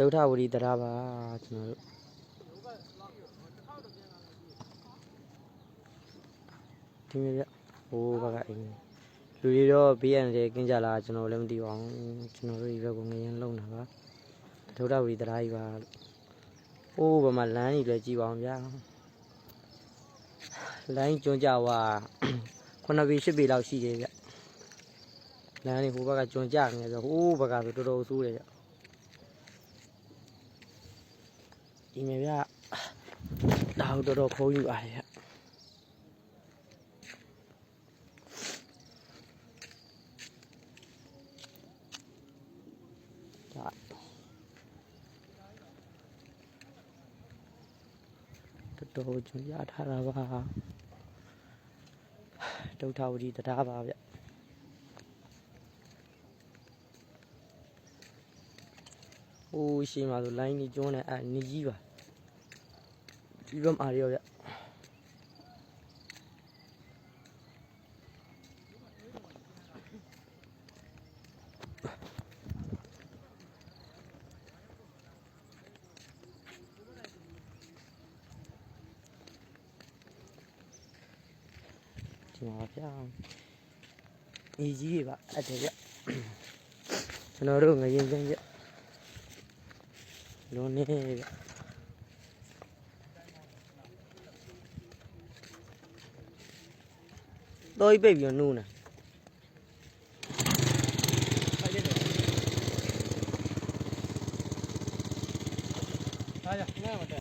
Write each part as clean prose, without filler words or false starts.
ဒုဋ္ဌဝရီတရားပါကျွန်တော်တို့ဒီမျိုးပြဟိုဘက်ကအိမ်လူတွေတော့ဘေးရန်တွေကင်းကြလာကျွန်တော်လည်းမသိပါဘူးကျွန်တော်တို့ဒီဘက်ကငရင်လုံးတာပါဒုဋ္ဌဝရီတရားကြီးပါဟိုးဘာမှလမ်းကြီးလည်းကြည့်ပါအောင်ဗျာလမ်းကျွန်းကြွား9ပေ10ပေလောက်ရှိတယ်ဗျလမ်းလေးဟိုဘက်ကကျွန်းကြနေဆိုဟိုးဘက်ကဆိုတော်တော်ဆိုးတယ်ဗျဒီမြေပြဒါတော်တော်ခိုးယူပါတယ်ဗျတော်တော်ကျွန်းရထားတာပါဒုဋ္ဌဝရီတရားပါဗျဟိုးရှိမှဆိုလိုင်းကြီးကျွန်းနေအဲ့နေကြီးပါဒီဘက်မှာရောဗျဒီမှာဗျနေကြီးပါအဲ့တယ်ဗျကျွန်တော်တို့ငရင်ချင်းဗျလုံးနေဗျတော့ပြိပြီးနူးနေအားရနေမှာတော်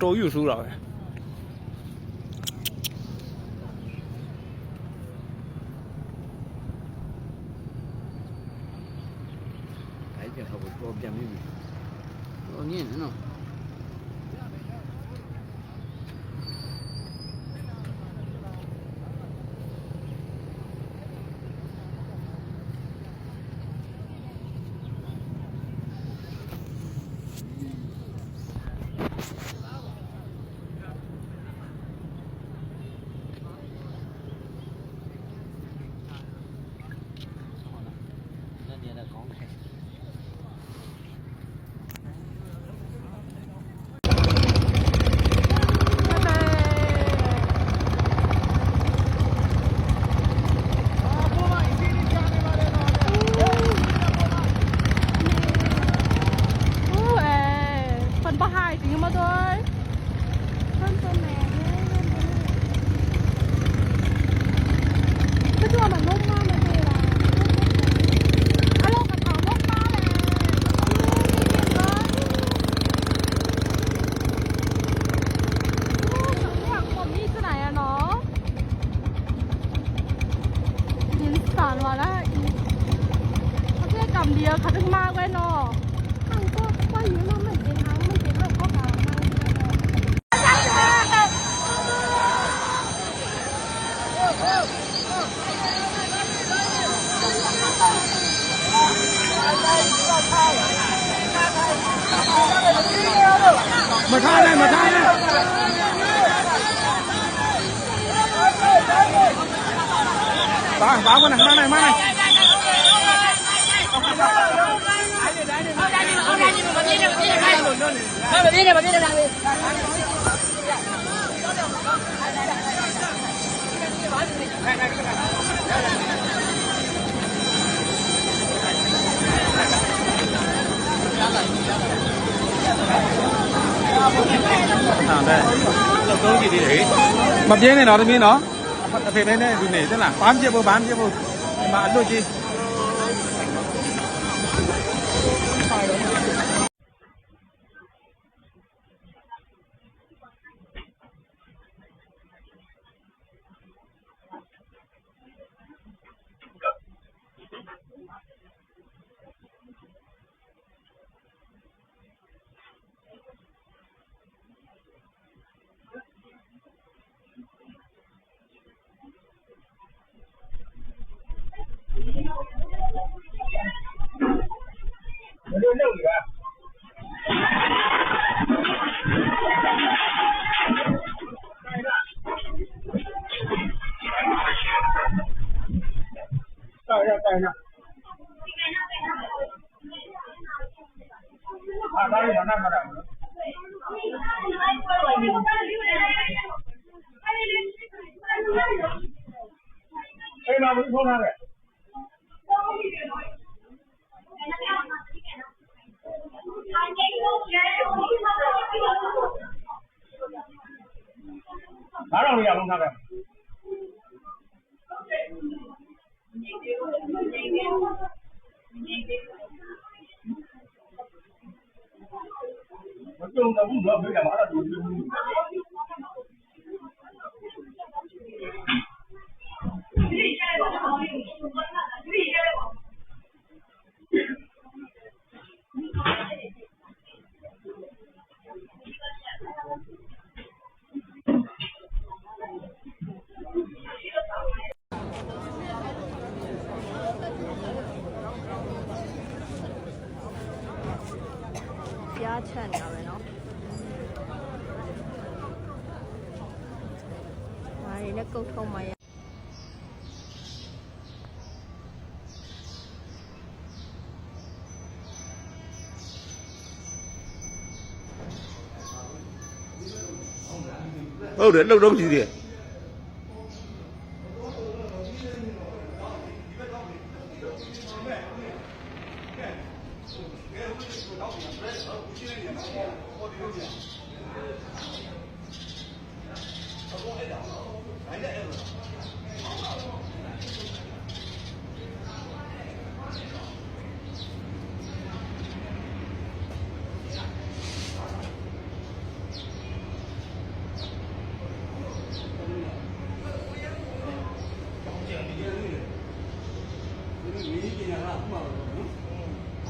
တော်ယူဆိုးတာပဲအဲ့ကျတော့ပြန်ပြီဟိုညင်းနော် คนประหายจริงมาด้วยคนตัวแม่ก็ตัวมันนุ่มมากเลยล่ะอารมณ์กับเขานุ่มมากเลยอยากคนนี้ที่ไหนอะเนาะยินสารมาแล้วเขาแค่กำเดียวเขาถึงมากไว้เนาะทางก็ว่าอยู่นั่นมันเป็นทางมันเป็นทางเข้าหามาท่าเลยมาท่าเลยบ้าวันไหนมาไหนมาไหนมาเบี้ยเนี่ยเนาะตรงนี้เนาะเพลงเนี่ยดูเนี่ยใช่ไหมบ้านเจ็บบ้านเจ็บมาดูจีဘာလို့ရအောင်ထားလဲမကြုံဘူးတော့ပြောရမှာအဲ့ဒါဒီရားချက်နေရပဲเนาะဟာဒီနဲ့ကုတ်ထုံးမှာဟုတ်တယ်လှုပ်တော့ကြည့်တယ်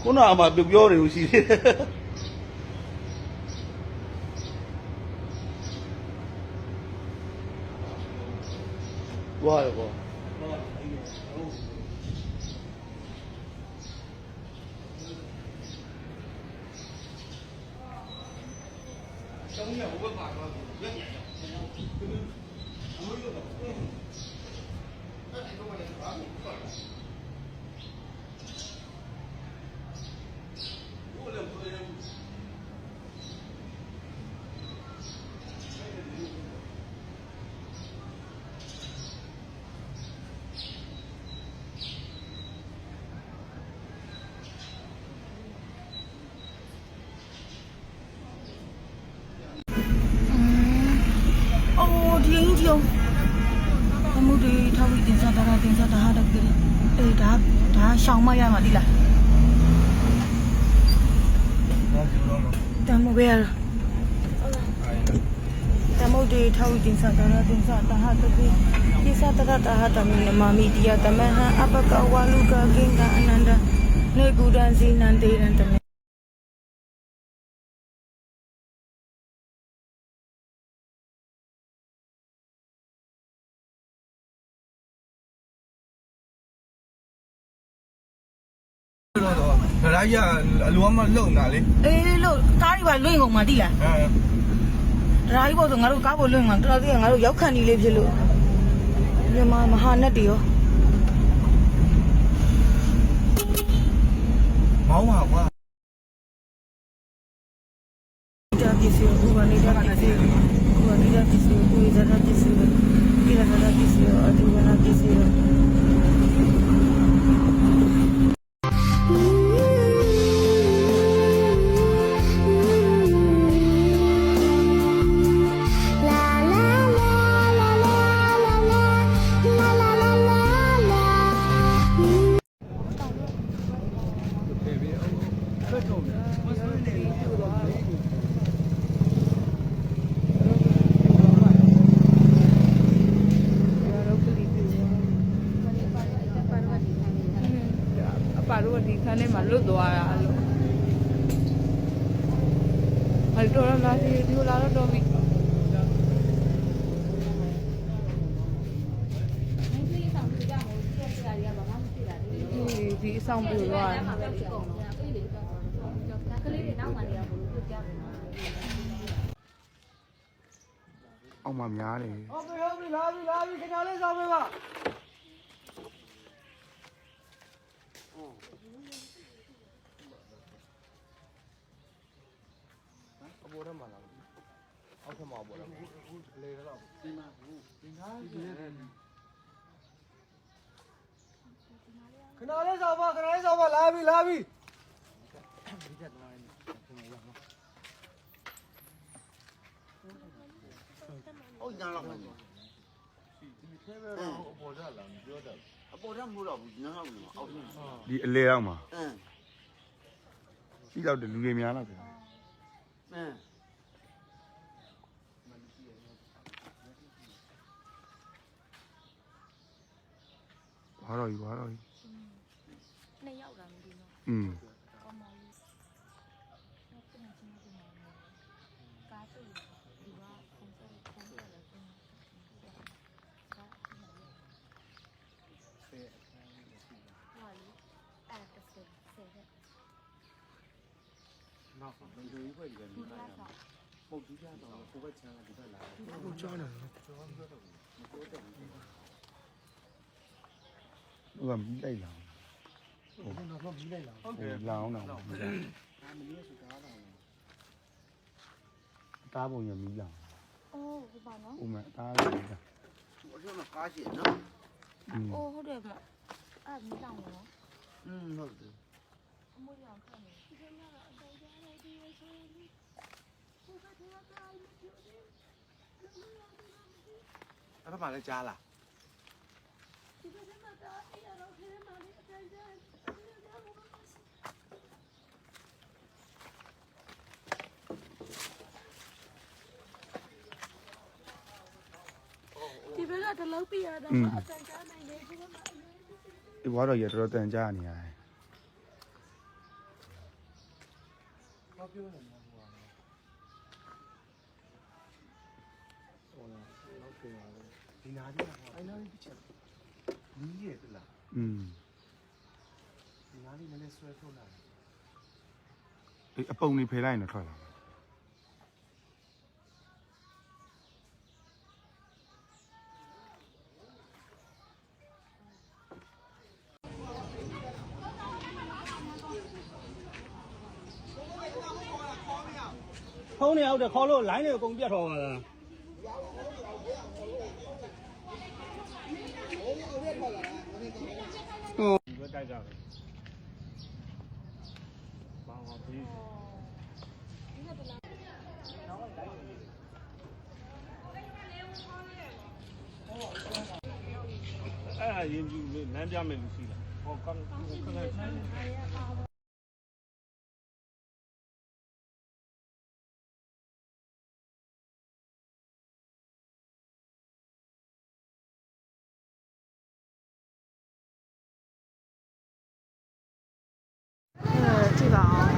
ခုနကမှပြောနေလို့ရှိသေးတယ်ဝါရော哦，天就，他们的他会顶上，他的给，哎，他上马呀嘛的啦，他们不要了，他们的他会顶上，他的给，顶上他们妈咪的呀，他们哈阿巴卡瓦鲁卡金卡安南的，那古丹西南的人他们。ဒါကြီးကအလိုအမလုံတာလေ အေးလို့ကားတွေပါလွင့်ကုန်မှာတိလား အဲ ဒါကြီးပေါ့ဆိုငါတို့ကားပေါ်လွင့်မှာတော်တော်ကြီးငါတို့ရောက်ခံနေလေးဖြစ်လို့မြန်မာမဟာနတ်တွေရော မောင်းပါကွာ ဒါပစ္စည်းကိုဘာနေတာပစ္စည်းကိုဘာနေတာပစ္စည်းကိုဇာတာပစ္စည်းကိရတာပစ္စည်းအတူနာပစ္စည်း ပါတော့ဒီခန်းထဲမှာလွတ်သွားတာလို့အဲ့တော့လာဒီလာတော့ပြီဒီအဆောင်ပြသွားတယ် အောက်မှာများတယ် ဟုတ်ပြီလာပြီခင်ဗျားလေးစားပေးပါ အပေါ်ထဲမှာလာအောက်ထဲမှာပေါ်လာလေတော့ဒီမှာဒီနားခဏလေးစားပါလာပြီ ဟုတ်ကြလားမင်းဒီထဲပဲတော့အပေါ်တက်လာပြောတယ်အပေါ်တက်မဟုတ်တော့ဘူးနားအောင်လို့အောက်ထင်း ဒီအလေတော့မှာ အင်း ပြီးတော့လူတွေများတော့တယ် အင်း ဘာတော့ကြီးနှစ်ယောက်တာမသိဘူး อืม ကောင်းပါဘူးပြန်ချင်းချင်းကားတွေ့ဒီကပုံစံလည်းကားကားအဲ့ဒါဆက်တဲ့ နောက်ဘယ်လိုပဲဒီကနေ့လာတာပုတ်ကြည့်ရတော့ကိုပဲချမ်းလာဒီဘက်လာ ဟိုကြောင်းတယ်ဟိုကမီးလိုက်လာဟုတ်ကဲ့တော့လောင်းတော့ ဒါမင်းရဲ့စကားတော့ တားပုံရမီးလောင်း အိုးဟုတ်ပါနော် ဥမဲ့တားလိုက်တာ 我说那发现呢， อืม အိုးဟုတ်တယ်မအဲ့မီးလောင်နော် 好的， အမိုးရောင်ခက်နေ 那他妈的加了， ဒီဘက်ကတလုံးပြရတာ อืม အတန်ကြားနိုင်တယ်ဒီဘက်က ဒီဘွားတော့ရတော်တော်တန်ကြနေရတယ် 你拿去了，哎，那你不吃，你也对了， อืม 你哪里没来说出来？ အေးအပုံနေဖယ်လိုက်ရင်တော့ထွက်လာ ဖုန်းတွေအောက်တယ်ခေါ်လို့ line တွေကိုအကုန်ပြတ်ထော်ပါလားဟုတ်ဒီဘက်တိုက်ကြတယ်ဘာမှပြီး အဲ့ဒါရင်ပြူလမ်းပြမယ်လို့ရှိလားဟောကောင်းခဏခဏကြည့်ပါအောင်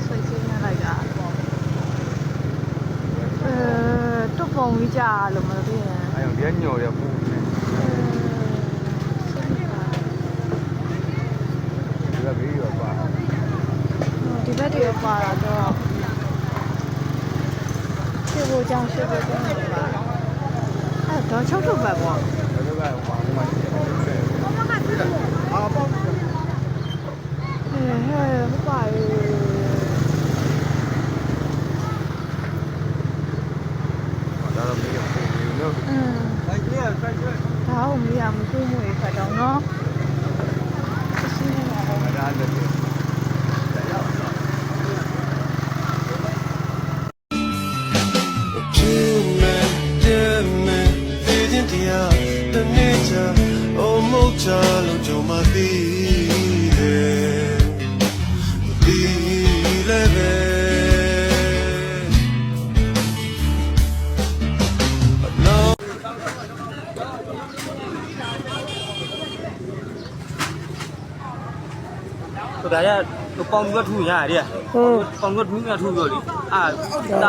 ဆွေးချင်းနဲ့လိုက်တာတွတ်ပုံကြီးကြာလို့မသိရင် အဲ့တော့ညော်ရပူနေဒီကဘေးရောပါ ဒီဘက်တွေပါလာတော့ရှေ့ဖို့ကြောင်းရှေ့ဖို့ကြောင်းပါအဲ့တော့ချုပ်ထုတ်ပဲပေါ့ ဒါတော့ကဟိုမှာအာပေါ့ ဟဲ့ဟုတ်ပါရဲ့ ဒါတော့မေးရပူနေလို့အဲ့ဒီကဆက်ရွက် ဒါအောင်မရမတွေ့မှုရခတ်တော့နော်ရှင်းနေတာတော့ ဒါလည်း ဒါရပေါင်ပြီးထူရတယ်ပေါင်ပြီးထူရထူရောလေအာ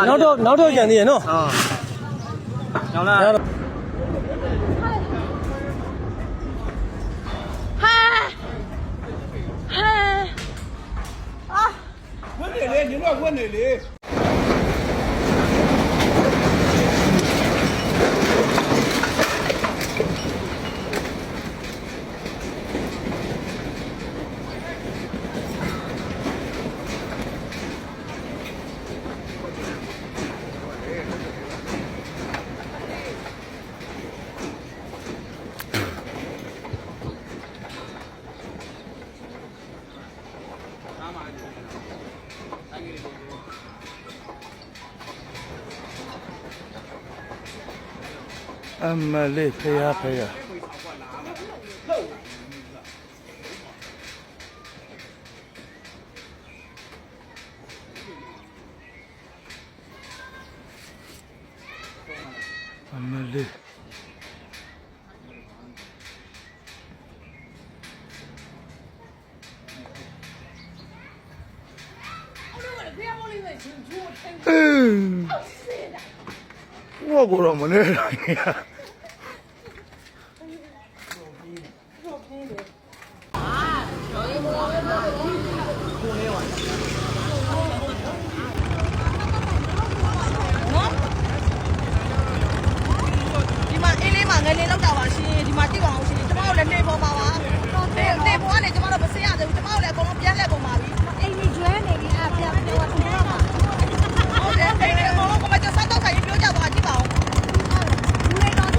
နောက်တော့ကြံသေးရနော် ဟုတ်ကျောင်းလာ ဟာဟဲ့အာ ဝတ်နေလေညီမဝတ်နေလေ အမလေးဖေးဖေးအမလေး 我过了没得了呀。ဒီမှာအေးလေးမှာငယ်လေးလောက်တာပါရှင်ဒီမှာတိပါအောင်ရှင်ကျမတို့လည်းနေပေါ်ပါပါနေပေါ်ကနေကျမတို့မစရသေးဘူးကျမတို့လည်းအကုန်လုံးပြန်လှည့်ပုံပါပြီအိမ်ကြီးကျွဲနေပြီအဲ့ပြန်ပြောတော့ပြန်ပါဟုတ်တယ်အိမ်လေးအကုန်လုံးကမကျစားတော့ခိုင်းပြောကြပါကြည့်ပါဦးလူတွေတော့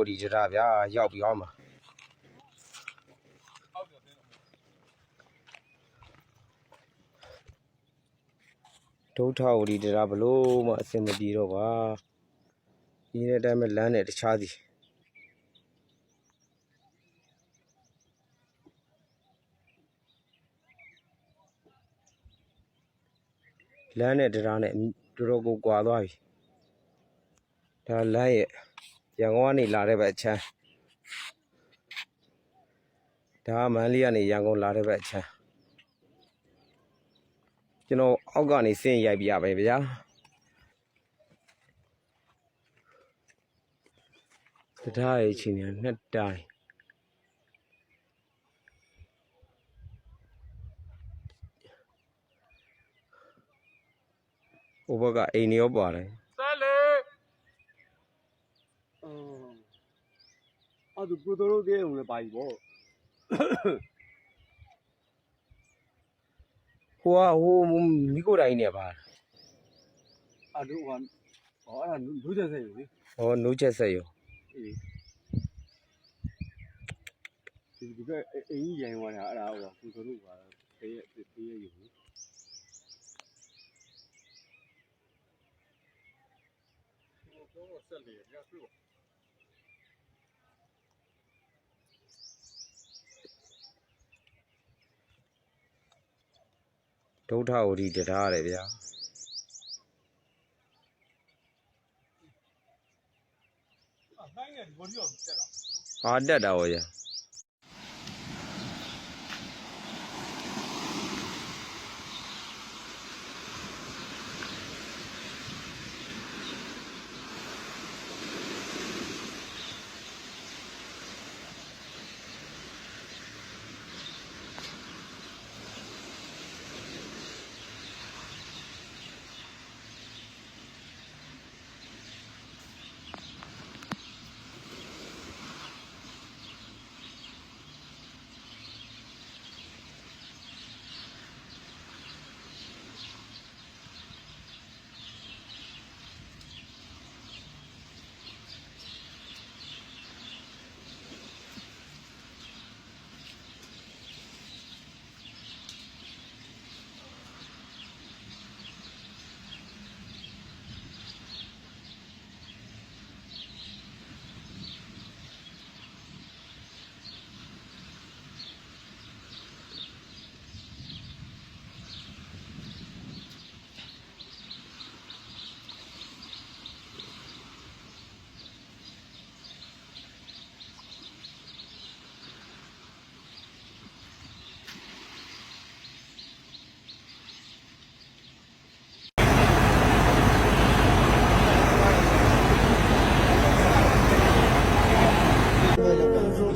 ဝတီတရားဗျာရောက်ပြီးအောင်ပါဒုထဝတီတရားဘလို့မှအဆင်မပြေတော့ပါဒီနေ့တိုင်းမှာလမ်းနဲ့တခြားစီလမ်းနဲ့တရားနဲ့တော်တော်ကိုကွာသွားပြီဒါလမ်းရဲ့ရန်ကုန်ကနေလာတဲ့ဘက်အချမ်းဒါမန္တလေးကနေရန်ကုန်လာတဲ့ဘက်အချမ်းကျွန်တော်အောက်ကနေဆင်းရိုက်ပြရပဲဗျာတရားရဲ့ချင်းနဲ့နှစ်တိုင်းဟိုဘက်ကအိမ်ရောပါတယ်ဆက်လေအဲ့ဒါကိုတို့တဲ့ုံလည်းပါပြီဗောဟိုမိကိုတိုင်းနဲ့ပါအဲ့တို့ကအဲ့ဒါလူချက်ဆက်ယူလေ ဟောနိုးချက်ဆက်ရောဒီကအိမ်ကြီးရိုင်းသွားတာအဲ့ဒါဟိုကိုတို့ကတည့်ရယူဆက်လေရပြည့်ဒုထဝတီတရားရတယ်ဗျာနိုင်နေဒီဘော်ဒီကိုတက်တာဟာတက်တာဟောရ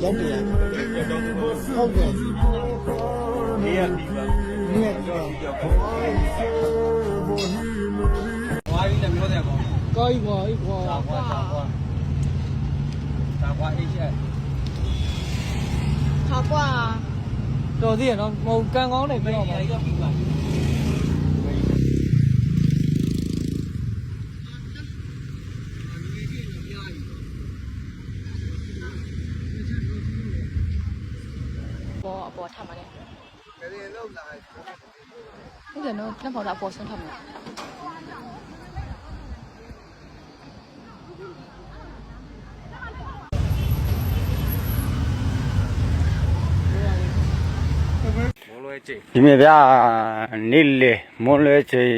ရောက်တယ်ဟုတ်တယ်နေရပြီပါနေရကြောက်ကြောက်ဝါးပြီးလည်းမျိုးတယ်ကောကိုင်းကွာကွာကွာအေးချက်好挂啊！တော်သေးရနော်မဟုတ်ကန်ကောင်းတယ်ပြောပါ ရောက်ပြီပါပေါ်ထားမှာလေဟုတ်တယ်နော်ပြန်ပေါ်တာပေါ်ဆုံးထားမှာဒီမြဗျာနေလေမွန်လွဲချိန်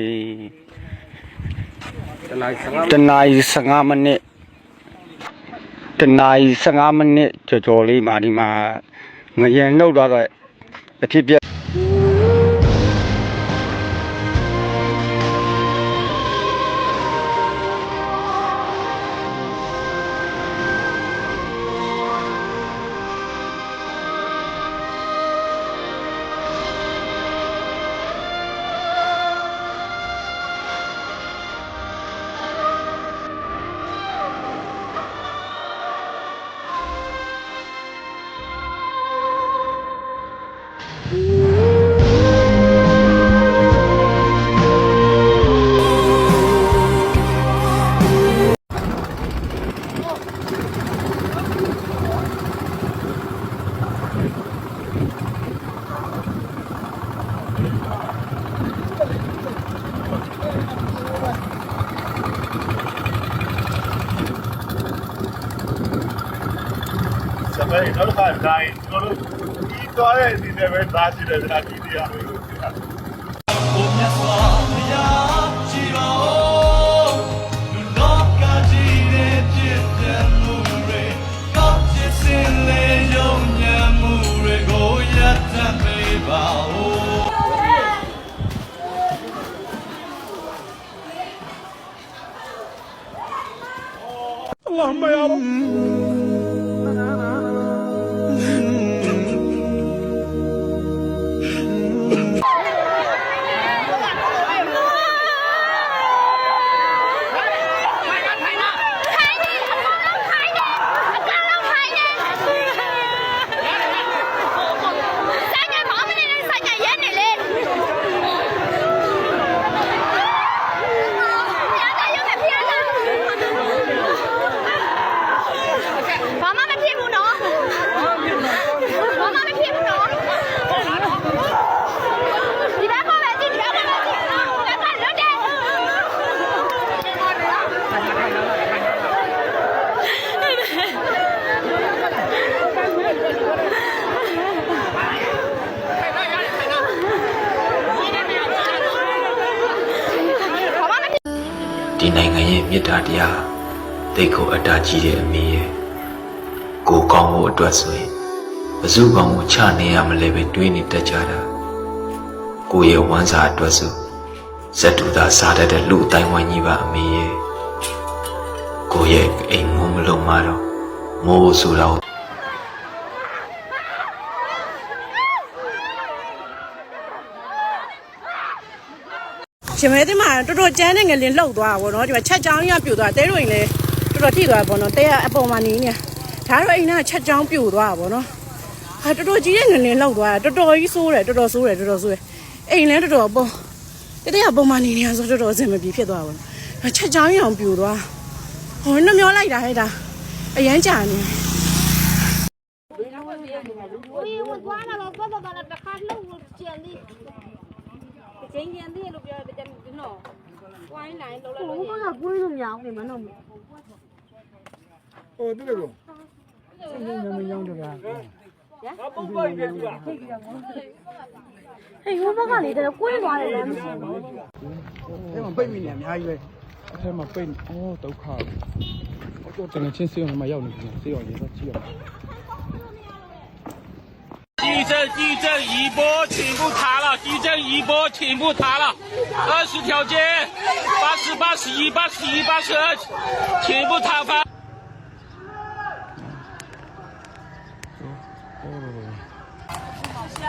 တနာရီ15မိနစ်ကြော်လေးမှာဒီမှာငရင်နှုတ်သွားတော့အဖြစ်ပြက်嗯。တိုင်းတို့ဒီတော့ရဲ့ဒီလည်းပဲသားရှိတယ်ဒါကြီးတရားပဲလို့ပြောတာ اللهم يا رب ဒီနိုင်ငံရဲ့မြစ်တာတရားတိတ်ကိုအတားကြီးတဲ့အမေရဲ့ကိုကောင်းဖို့အတွက်ဆိုရင်ဘယ်သူကောင်းကိုချနေရမလဲပဲတွေးနေတတ်ကြတာကိုရဲ့ဝမ်းစာအတွက်ဆိုဇက်တူသာစားတတ်တဲ့လူအတိုင်းဝိုင်းကြီးပါအမေရဲ့ကိုရဲ့အိမ်မိုးမလုံးမတော့မိုးဆိုတော့ ရှင်မဲတင်မှာတော်တော်ကျန်းတဲ့ငလင်လှုပ်သွားတာပေါ့နော်ဒီမှာချက်ချောင်းကြီးကပြိုသွားတဲတို့ရင်လည်းတော်တော်ထိသွားပေါ့နော်တဲကအပေါ်မှာနေနေဒါတော့အိမ်ကချက်ချောင်းပြိုသွားတာပေါ့နော်ဟာတော်တော်ကြီးတဲ့ငလင်လှုပ်သွားတာတော်တော်ကြီးဆိုးတယ်တော်တော်ဆိုးတယ်အိမ်လည်းတော်တော်ပေါ့တဲကပုံမှန်နေနေဆိုတော်တော်အဆင်မပြေဖြစ်သွားပါဘူးချက်ချောင်းကြီးအောင်ပြိုသွားဟိုနှမျောလိုက်တာဟဲ့ဒါအရန်ကြာနေ我抓了，抓到了，别看漏捡的，捡的路边别捡的喏，万一来漏了。我刚才不会弄苗的嘛，弄。哦，对了，这个能养这个？哎，我不看你这龟抓的了，没事。这嘛背面呢，伢以为，这嘛背，哦，都卡。我整个亲使用他妈要你，使用你说只有。地震一波全部塌了，地震一波全部塌了，20条街，80、81、81、82全部塌方。好香。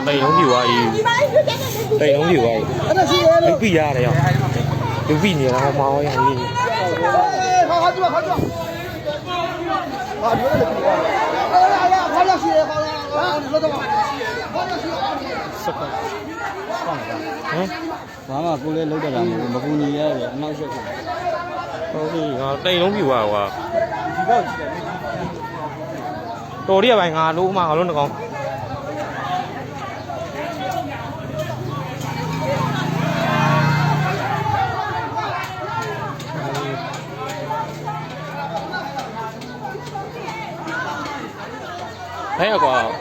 တိတ်လုံးပြွားကြီးတိတ်လုံးပြွားကြီးလူပြရတယ်ရောလူပြနေတာဟောမောင်းရကြီး好住好住好住了好了是好了你说的吧好了是စက်放了ဟမ်ဘာမှကိုလည်းလုံးတက်တာမကူညီရတယ်အနောက်ရှက်ဖြစ်ဟုတ်ပြီငါတိတ်လုံးပြွားကွာဒီတော့ကြည့်တယ်တော်ရရပိုင်းငါလို့မှငါလို့နှကောင်还要挂。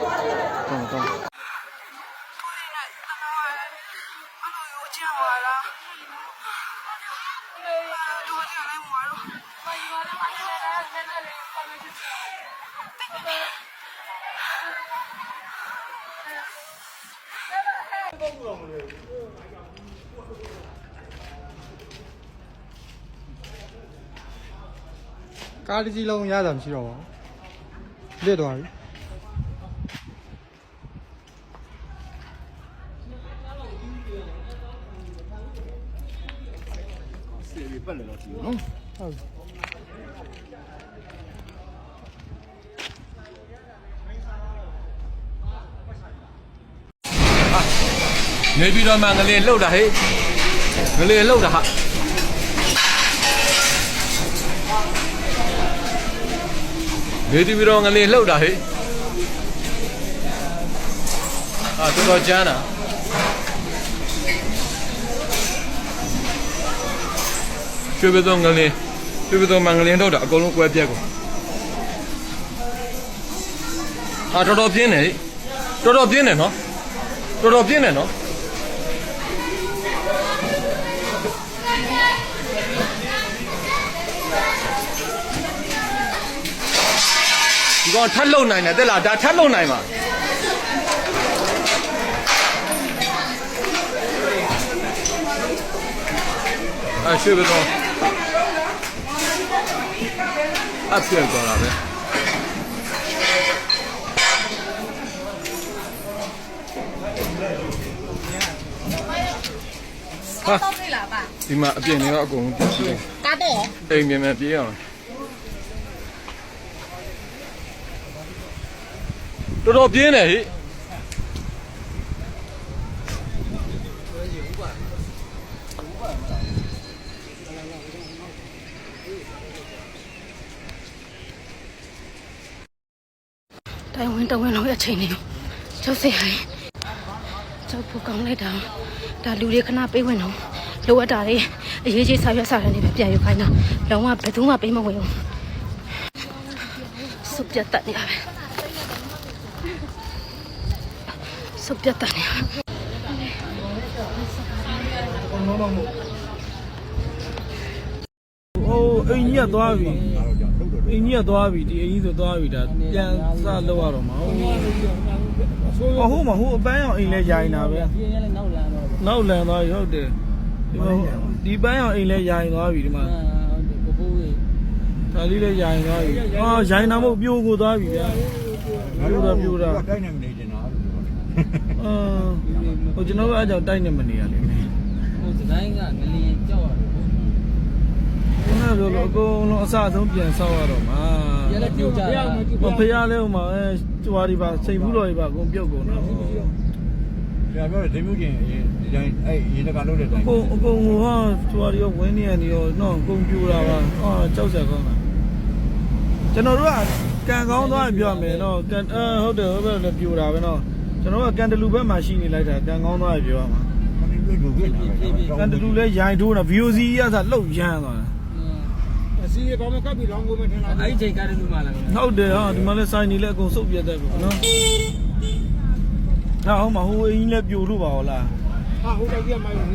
ကားတစ်စီးလုံးရတာမရှိတော့ပါဘူးလစ်သွားပြီစေပြီးပတ်လည်းတော့ကြည့်နော်ဟုတ် နေပြီးတော့မှငလေးလှုပ်တာဟဲ့ငလေးလှုပ်တာဟာနေပြီးတော့ငလေးလှုပ်တာဟဲ့အာတော်ကျန်းတာရွှေဘုံငလေးရွှေဘုံမငလေးထုတ်တာအကုန်လုံးကွဲပြက်ကုန်အာတော်တော်ပြင်းတယ်တော်တော်ပြင်းတယ်နော်တော်တော်ပြင်းတယ်နော်ဒီကောင်ထပ်လုံနိုင်တယ်တဲ့လားဒါထပ်လုံနိုင်ပါရွှေဘုံအပြည့်သွားတာပဲဟာဒီမှာအပြင်တွေကအကုန်ပြည့်တယ်ကားတော့အိမ်မြန်ပြေးအောင်တော်တော်ပြင်းတယ်ဟိတိုင်ဝင်တဝင်းလုံးအချိန်နေကျောက်စရိုင်းကျောက်ဖို့ကောင်းလိုက်တာဒါလူတွေခဏပေးဝင်တော့လိုအပ်တာတွေအရေးကြီးဆောင်ရွက်စားတယ်နေပဲပြန်ယူခိုင်းတာလုံးဝဘယ်သူမှပေးမဝင်ဘူးစုပ်ပြတ်တက်နေရပဲစုပ်ပြတ်တက်နေရဟိုအင်ကြီးကသွားပြီအင်ကြီးကသွားပြီဒီအင်ကြီးဆိုသွားပြီဒါပြန်စလောက်ရတော့မှာဟုတ်မှာဟိုအပန်းအောင်အိမ်လဲရိုင်းတာပဲနောက်လန်သွားပြီဟုတ်တယ်ဒီပန်းအောင်အိမ်လဲရိုင်းသွားပြီဒီမှာဒါလေးလဲရိုင်းသွားပြီအာရိုင်းတာမဟုတ်ပြိုးကိုသွားပြီဗျာပြိုးတာတိုက်နေမနေချင်တာဟိုကျွန်တော်ကအကြောင်းတိုက်နေမနေရလိမ့်မယ်ဟိုစကိုင်းကငလျင်ကြောက်ရတယ်ဘယ်လိုအကုန်လုံးအစအဆုံးပြန်ဆောက်ရတော့မှာရလက်ပြုတ်ကြတာဖျားလဲဟိုမှာကြွားဒီပါစိတ်ဘူးတော်ဒီပါအကုန်ပြုတ်ကုန်တော့ပြောတယ်ဒိမှုချင်းအဲ့ရေတကလို့တဲ့တိုင်းအကုန်ဟိုဟာကြွားရောဝင်းနေရနေရောနော်အကုန်ပြိုတာပါအာကြောက်စရာကောင်းတာကျွန်တော်တို့ကကန်ကောင်းသွားပြောရမယ်နော်ကန်ဟုတ်တယ်ဟုတ်ပဲလည်းပြိုတာပဲနော်ကျွန်တော်ကကန်တလူဘက်မှာရှိနေလိုက်တာကန်ကောင်းသွားပြောရမှာကန်တလူလဲရိုင်ထိုးတာ VOC ရသာလှုပ်ရမ်းသွားတာအစီရတော့မကပ်ပြီးလောင်းကိုမထင်လားအဲ့ဒီချိန်ကန်တလူမှလားဟုတ်တယ်ဟာဒီမှာလဲဆိုင်နေလဲအကုန်စုပ်ပြတ်တယ်ပေါ့နော်ဟုတ်မှာဟိုအင်းလဲပြိုလို့ပါဟောလားဟာဟိုတိုက်ပြမိုင်းလို့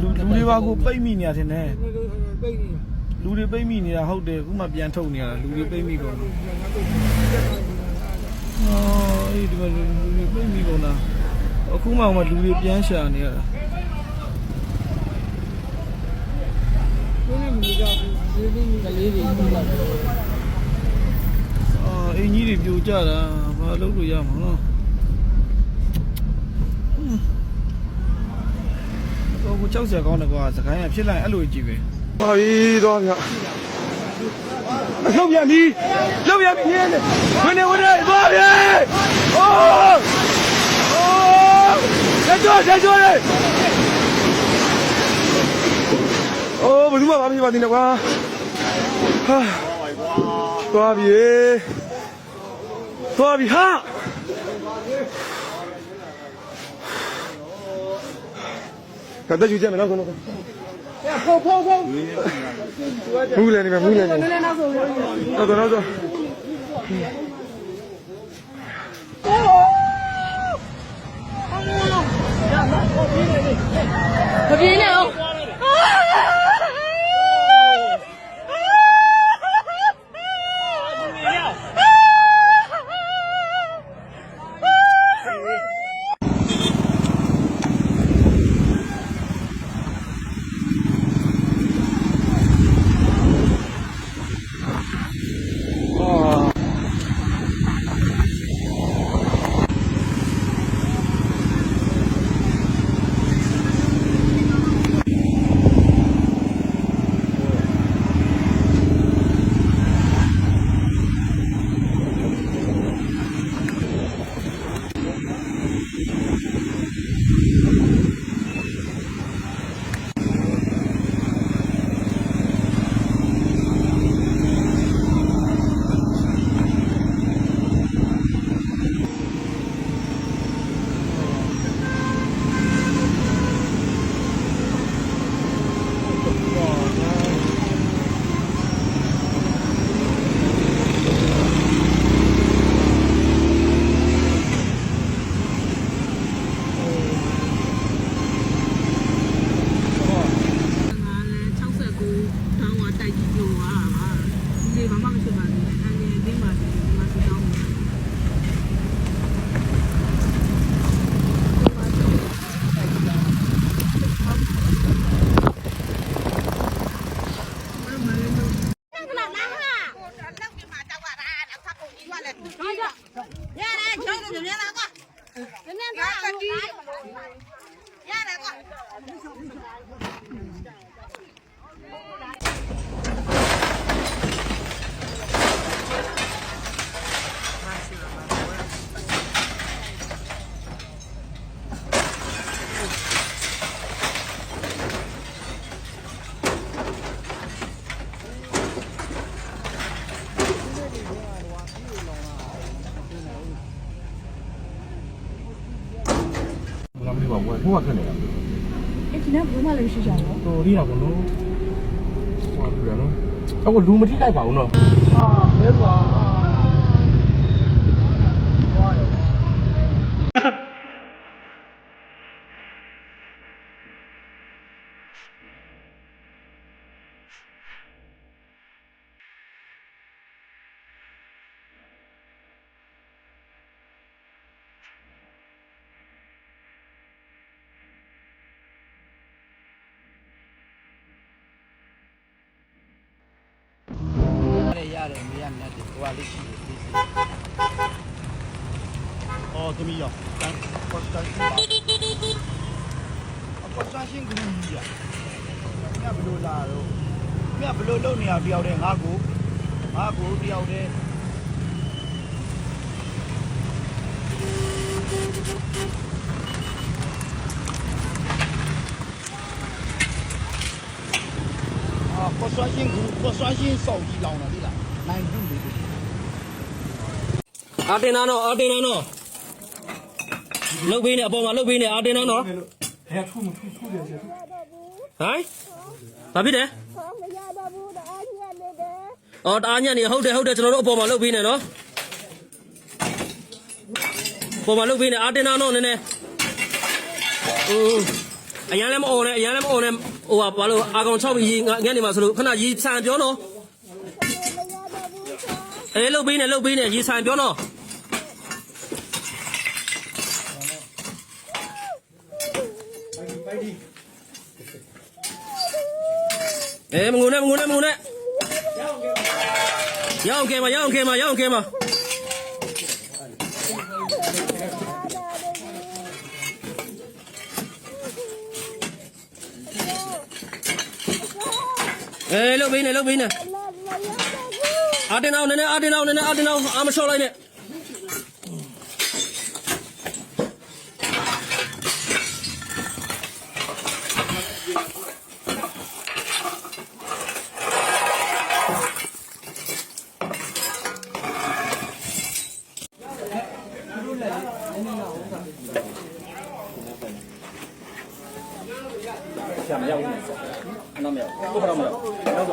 လူတွေပါကိုပိတ်မိနေရထင်တယ်ပိတ်နေလူတွေပိတ်မိနေတာဟုတ်တယ်အခုမှပြန်ထုတ်နေရတာလူတွေပိတ်မိကုန်လို့အေးဒီမှာလူတွေပိတ်မိကုန်တာအခုမှလူတွေပြန်ရှာနေရတာဘယ်နဲ့မကြဘူးဒီကလေးတွေပြလာအင်းကြီးတွေပြိုကြတာဘာလုပ်လို့ရမှာနော်ကိုကြောက်စရာကောင်းတယ်ကွာစကိုင်းကဖြစ်လိုက်အဲ့လိုကြည့်ပဲပါပြီတော့ဗျလှုပ်ပြန်ပြီလှုပ်ပြန်ပြီနေဝင်နေသွားပြီအိုးဆက်ကြောလေအိုးဘယ်သူမှမဖြစ်ပါသေးနဲ့ကွာဟာသွားပြီဟာကတည်းကကြည့်မယ်နော်ကောဖောမူးလည်းနေမယ်မူးလည်းနေနောက်တော့ မပြေးနဲ့အောင်ဟိုကခက်နေတာဒီနေ့ဘယ်မှလည်းရှိကြတော့တော်ရီတာဘလို့ဟိုကနော်အခုလူမထိလိုက်ပါဘူးနော်ဘယ်ကွာရတယ်မရနဲ့ဒီကွာလေးရှိတယ်ဒီစီအော်တမီးရောတန်ပတ်စတာရှင်းပါပတ်စတာရှင်းကူကြီးရမြတ်ဘလို့လာတော့မြတ်ဘလို့လုံနေအောင်တယောက်တည်းငါကိုတယောက်တည်းပတ်စတာရှင်းစောက်ကြီးလောင်တာဒီလားနိုင်ဘူးလေအာတင်နာနော်လုတ်ပေးနေအပေါ်မှာလုတ်ပေးနေအာတင်နာနော်ဟဲ့ထူတယ်ဆရာဟိုင်းဘာဖြစ်တယ်မရပါဘူးတအားညက်နေတယ်အော်တအားညက်နေဟုတ်တယ်ကျွန်တော်တို့အပေါ်မှာလုတ်ပေးနေနော်ပေါ်မှာလုတ်ပေးနေအာတင်နာနော်နည်းနည်းအရန်လည်းမအော်နဲ့ဟိုဟာဘာလို့အာကောင်6ပြီးညက်နေမှာဆိုလို့ခဏရေးဆန်ပြောနော်လုတ်ပေးနေရေးဆန်ပြောနော်မငုံနဲ့ရအောင်ကဲမှာလုတ်ပေးနေလုတ်ပေးနေအာတင်အောင်နည်းနည်းအာမလျှော့လိုက်နဲ့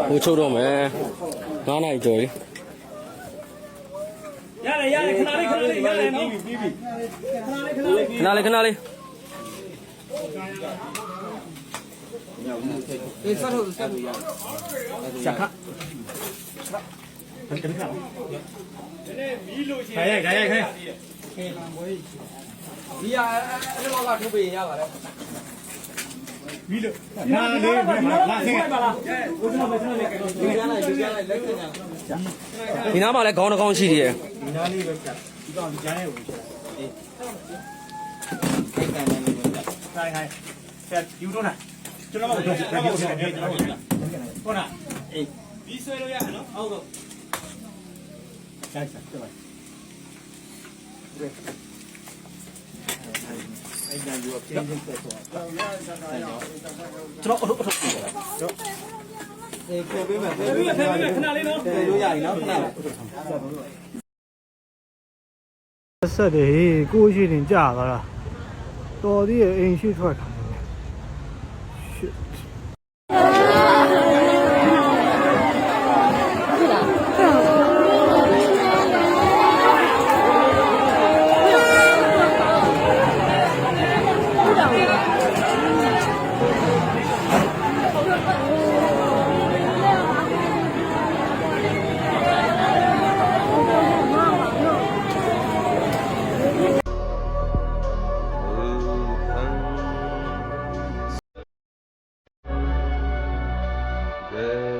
ဟိုချုပ်တော့မယ်9နာရီကျော်ပြီရတယ်ခဏလေးရတယ်ပြီးပြီခဏလေး ဒီနားမှာလည်းခေါင်းတစ်ခေါင်းရှိသေးတယ် ဆက်တယ်ကိုရှိတင်ကြာသွားတာတော်သေးရဲ့အိမ်ရှိထွက်တာYeah.